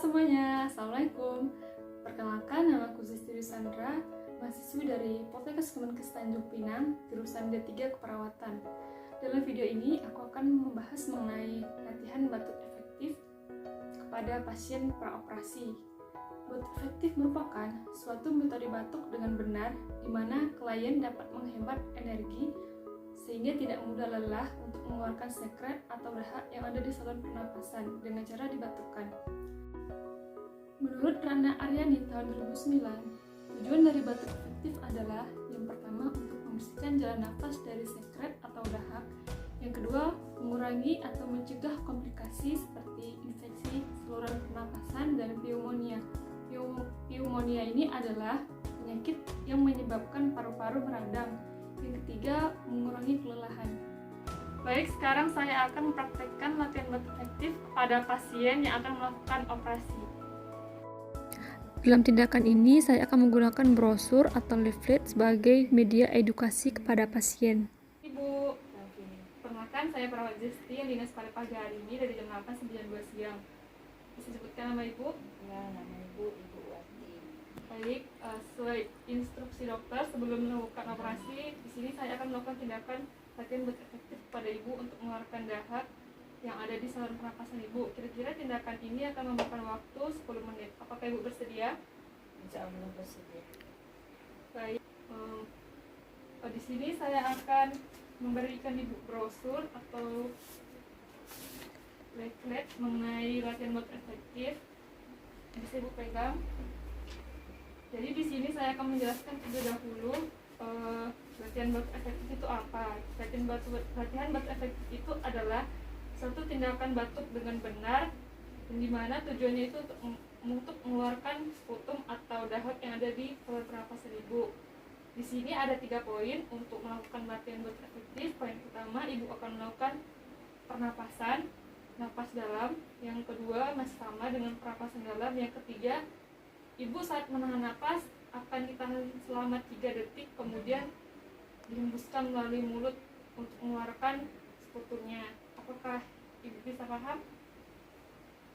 semuanya, Assalamualaikum. Perkenalkan, nama aku Zistri Sandra, mahasiswi dari Poltekkes Kemenkes Tanjung Pinang, jurusan D3 Keperawatan. Dalam video ini, aku akan membahas mengenai latihan batuk efektif kepada pasien praoperasi. Batuk efektif merupakan suatu metode batuk dengan benar, di mana klien dapat menghemat energi sehingga tidak mudah lelah untuk mengeluarkan sekret atau dahak yang ada di saluran pernapasan dengan cara dibatukkan. Menurut Rana Aryani tahun 2009, tujuan dari batuk efektif adalah yang pertama untuk membersihkan jalan nafas dari sekret atau dahak, yang kedua mengurangi atau mencegah komplikasi seperti infeksi saluran pernapasan dan pneumonia. Pneumonia ini adalah penyakit yang menyebabkan paru-paru meradang. Yang ketiga, mengurangi kelelahan. Baik, sekarang saya akan mempraktekkan latihan batuk efektif pada pasien yang akan melakukan operasi. Dalam tindakan ini, saya akan menggunakan brosur atau leaflet sebagai media edukasi kepada pasien. Ibu, perkenalkan saya perawat Zesti yang dinas pada pagi hari ini dari jam 8 sampai jam 2 siang. Bisa sebutkan nama Ibu? Ya, nama Ibu Wati. Baik, sesuai instruksi dokter sebelum melakukan operasi, di sini saya akan melakukan tindakan latihan batuk efektif kepada Ibu untuk mengeluarkan dahak yang ada di saluran pernapasan Ibu. Kira-kira tindakan ini akan memakan waktu 10 menit. Apakah Ibu bersedia? Insya Allah bersedia. Baik, di sini saya akan memberikan Ibu brosur atau leaflet mengenai latihan batuk efektif. Bisa Ibu pegang. Jadi di sini saya akan menjelaskan terlebih dahulu latihan batuk efektif itu apa. Latihan batuk efektif itu adalah suatu tindakan batuk dengan benar, yang dimana tujuannya itu untuk mengeluarkan sputum atau dahak yang ada di saluran pernapasan Ibu. Di sini ada 3 poin untuk melakukan latihan batuk efektif. Poin pertama, Ibu akan melakukan pernapasan, napas dalam. Yang kedua, masih sama dengan pernapasan dalam. Yang ketiga, Ibu saat menahan napas akan ditahan selama 3 detik, kemudian dihembuskan melalui mulut untuk mengeluarkan sputumnya. Apakah Ibu bisa paham?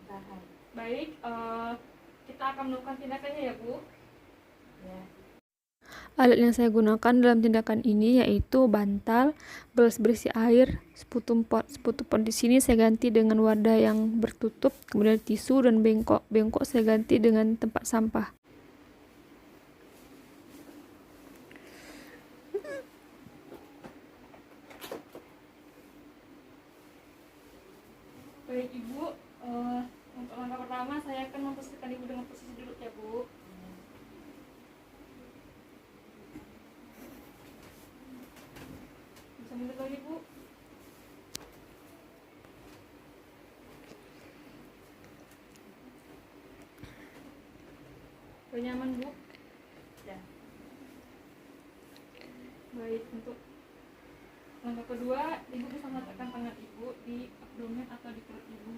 Paham. Baik, kita akan melakukan tindakannya ya Bu. Ya. Alat yang saya gunakan dalam tindakan ini yaitu bantal, gelas berisi air, sputum pot. Sputum pot di sini saya ganti dengan wadah yang bertutup, kemudian tisu dan bengkok. Bengkok saya ganti dengan tempat sampah. Baik Ibu, untuk langkah pertama saya akan memposisikan Ibu dengan posisi duduk ya Bu. Bisa mundur lagi Bu. Udah nyaman Bu? Ya. Baik, untuk langkah kedua, Ibu bisa meletakkan tangan Ibu di abdomen atau di perut Ibu.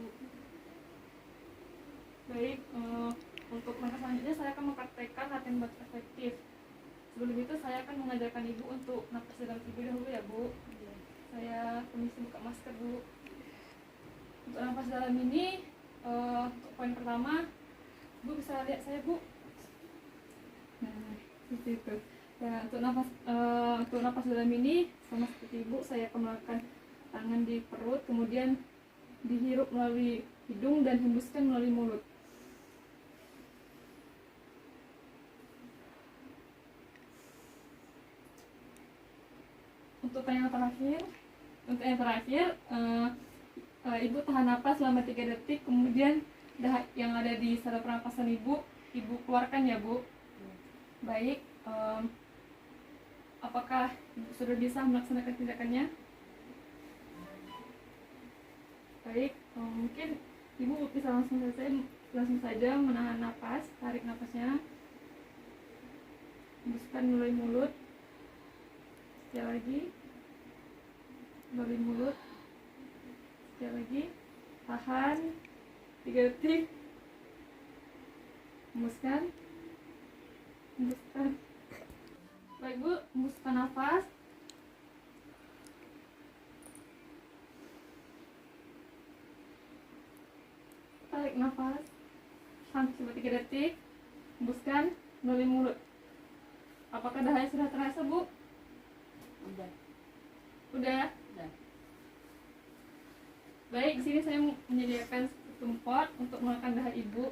Baik, untuk langkah selanjutnya saya akan mempraktekkan latihan batuk efektif. Sebelum itu saya akan mengajarkan Ibu untuk napas dalam Ibu dahulu ya Bu. Saya permisi buka masker dulu. Untuk napas dalam ini, untuk poin pertama, Bu bisa lihat saya Bu. Nah, seperti itu. Ya, untuk napas dalam ini sama seperti Ibu, saya akan melakukan tangan di perut, kemudian dihirup melalui hidung dan hembuskan melalui mulut. Untuk yang terakhir, Ibu tahan napas selama 3 detik, kemudian dahak yang ada di saluran pernapasan Ibu keluarkan ya Bu. Baik, apakah Ibu sudah bisa melaksanakan tindakannya? Baik, mungkin Ibu bisa langsung saja menahan napas, tarik napasnya, hembuskan melalui mulut, sekali lagi, melalui mulut, sekali lagi, tahan 3 detik, hembuskan. Baik Bu, hembuskan nafas. Tarik nafas. sampai coba 3 detik. Hembuskan melalui mulut. Apakah dahanya sudah terasa, Bu? Udah. Udah. Udah. Baik, di sini saya menyediakan tempat untuk menggunakan daha Ibu.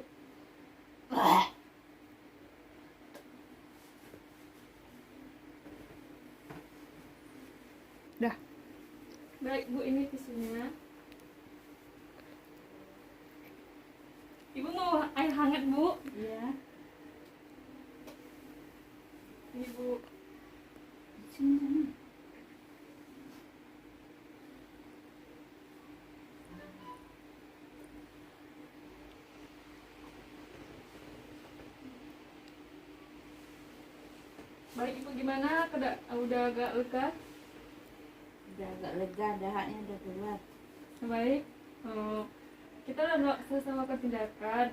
Dah. Baik, Bu, ini tisunya. Ibu mau air hangat, Bu? Iya. Ini, Bu. Sini. Baik, Ibu, gimana? Udah agak lega? Udah agak lega, dahaknya udah keluar. Baik. Kita udah selesai melakukan tindakan.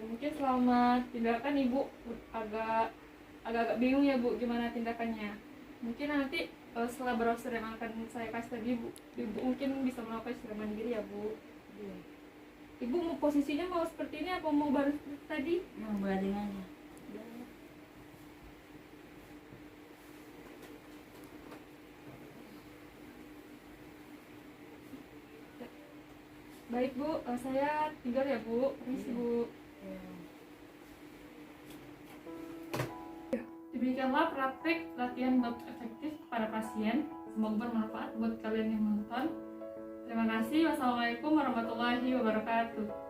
Mungkin selama tindakan Ibu agak bingung ya, Bu, gimana tindakannya. Mungkin nanti setelah browser yang akan saya kasih tadi, Ibu mungkin bisa melakukan secara mandiri ya, Bu. Iya. Ibu mau posisinya mau seperti ini apa mau baru seperti tadi? Mau baring aja. Udah. Baik, Bu, saya tinggal ya, Bu. Permisi, Bu. Iya. Demikianlah praktik latihan bab efektif pada pasien. Semoga bermanfaat buat kalian yang menonton. Terima kasih. Wassalamualaikum warahmatullahi wabarakatuh.